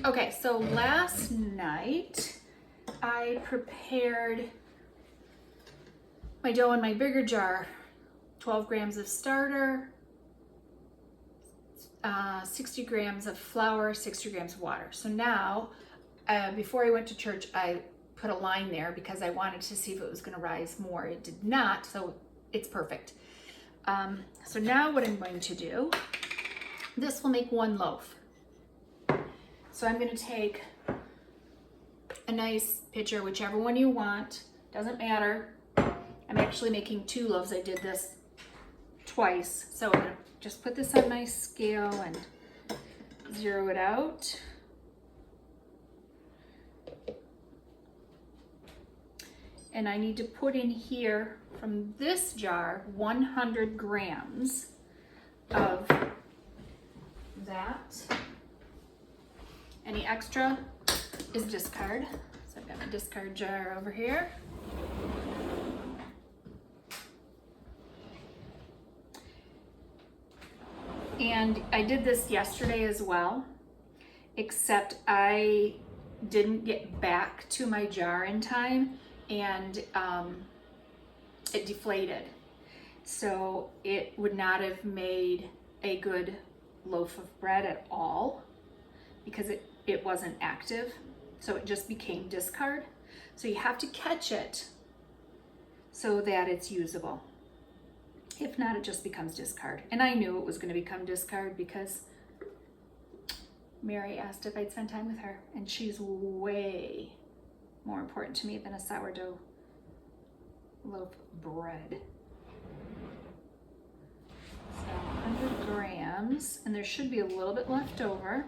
Okay, so last night I prepared my dough in my bigger jar. 12 grams of starter, 60 grams of flour, 60 grams of water. So now, before I went to church, I put a line there because I wanted to see if it was going to rise more. It did not, so it's perfect. So now what I'm going to do, this will make one loaf. So I'm going to take a nice pitcher, whichever one you want, doesn't matter. I'm actually making 2 loaves. I did this twice. So I'm going to just put this on my scale and zero it out. And I need to put in here from this jar 100 grams of that. Any extra is discard. So I've got my discard jar over here. And I did this yesterday as well, except I didn't get back to my jar in time and it deflated. So it would not have made a good loaf of bread at all because it wasn't active. So it just became discard. So you have to catch it so that it's usable. If not, it just becomes discard. And I knew it was going to become discard because Mary asked if I'd spend time with her, and she's way more important to me than a sourdough loaf of bread. So 100 grams, and there should be a little bit left over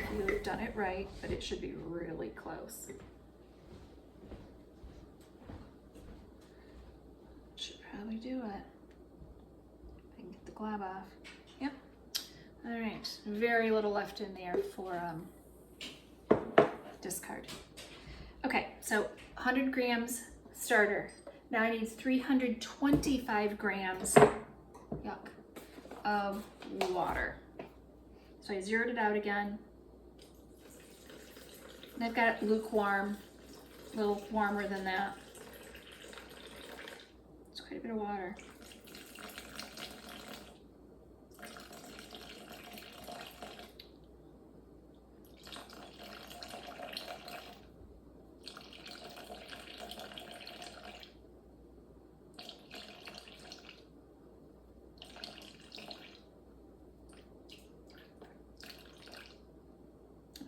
if you've done it right, but it should be really close. Probably do it. I can get the glab off. Yep. All right. Very little left in there for discard. Okay, so 100 grams starter. Now I need 325 grams, yuck, of water. So I zeroed it out again. And I've got it lukewarm, a little warmer than that. Quite a bit of water.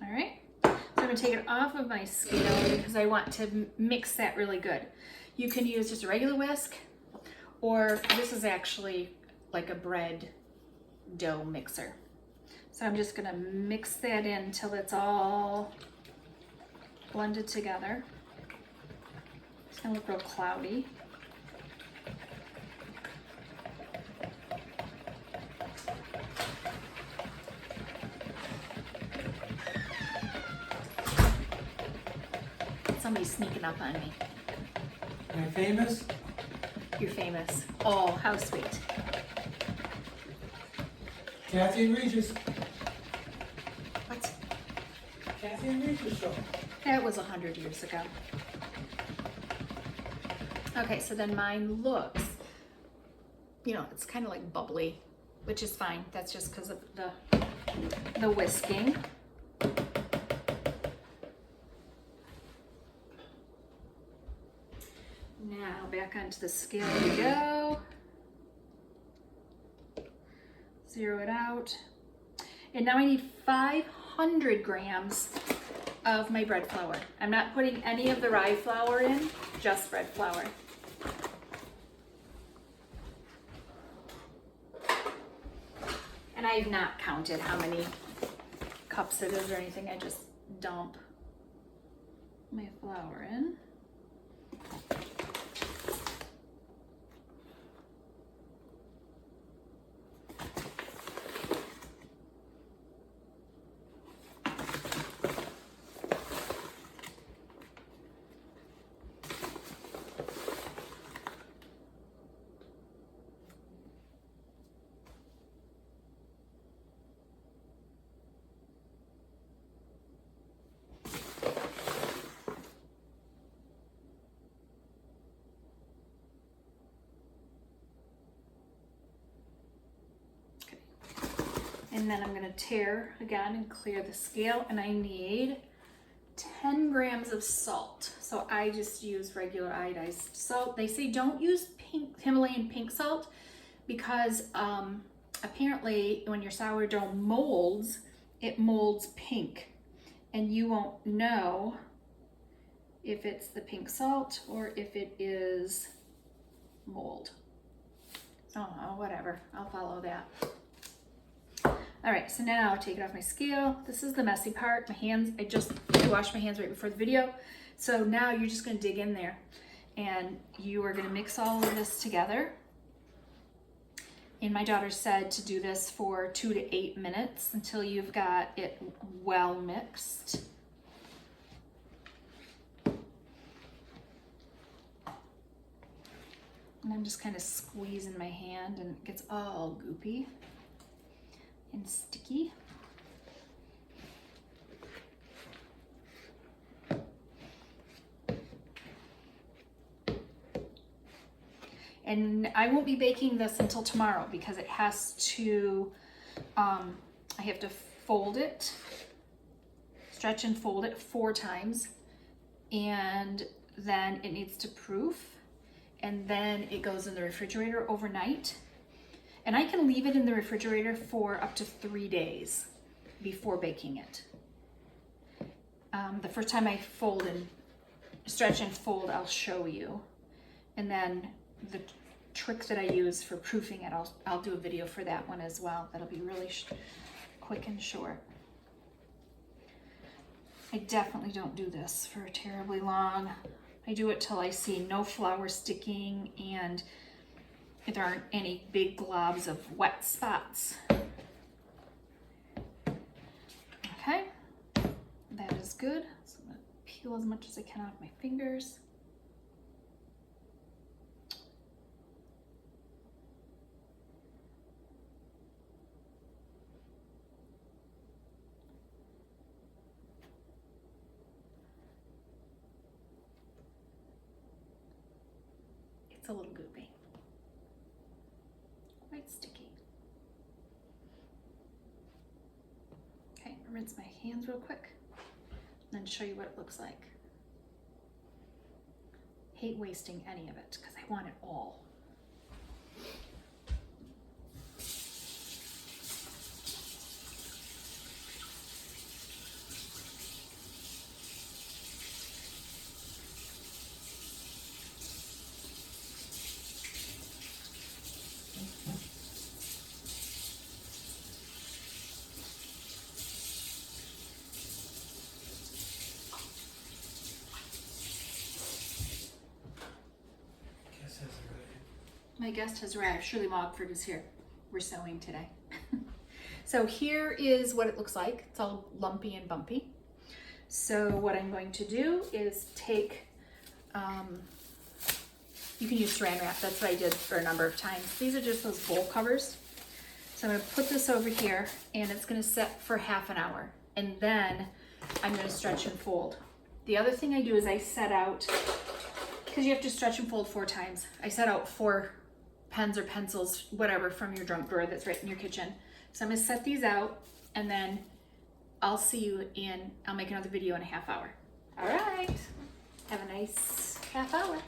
All right, so I'm gonna take it off of my scale because I want to mix that really good. You can use just a regular whisk, or this is actually like a bread dough mixer. So I'm just gonna mix that in until it's all blended together. It's gonna look real cloudy. Somebody's sneaking up on me. Am I famous? You're famous. Oh, how sweet. Kathy and Regis. What? Kathy and Regis show. That was 100 years ago. Okay, so then mine looks, you know, it's kind of like bubbly, which is fine. That's just because of the whisking. Now back onto the scale we go. Zero it out. And now I need 500 grams of my bread flour. I'm not putting any of the rye flour in, just bread flour. And I have not counted how many cups it is or anything. I just dump my flour in. And then I'm gonna tare again and clear the scale, and I need 10 grams of salt. So I just use regular iodized salt. They say don't use Himalayan pink salt because apparently when your sourdough molds, it molds pink, and you won't know if it's the pink salt or if it is mold. So whatever, I'll follow that. All right, so now take it off my scale. This is the messy part. My hands, I washed my hands right before the video. So now you're just gonna dig in there and you are gonna mix all of this together. And my daughter said to do this for 2 to 8 minutes until you've got it well mixed. And I'm just kind of squeezing my hand and it gets all goopy and sticky. And I won't be baking this until tomorrow because it has to, I have to fold it, stretch and fold it 4 times, and then it needs to proof, and then it goes in the refrigerator overnight. And I can leave it in the refrigerator for up to 3 days before baking it. The first time I fold and stretch and fold, I'll show you. And then the trick that I use for proofing it, I'll do a video for that one as well. That'll be really quick and short. I definitely don't do this for terribly long. I do it till I see no flour sticking and there aren't any big globs of wet spots. Okay, that is good. So I'm gonna peel as much as I can off my fingers. It's a little goopy. Quite sticky. Okay, rinse my hands real quick and then show you what it looks like. Hate wasting any of it because I want it all. My guest has arrived. Shirley Mogford is here. We're sewing today. So here is what it looks like. It's all lumpy and bumpy. So what I'm going to do is take, you can use saran wrap. That's what I did for a number of times. These are just those bowl covers. So I'm going to put this over here and it's going to set for half an hour. And then I'm going to stretch and fold. The other thing I do is I set out, because you have to stretch and fold 4 times. I set out 4 pens or pencils, whatever, from your junk drawer that's right in your kitchen. So I'm gonna set these out and then I'll see you I'll make another video in a half hour. All right, have a nice half hour.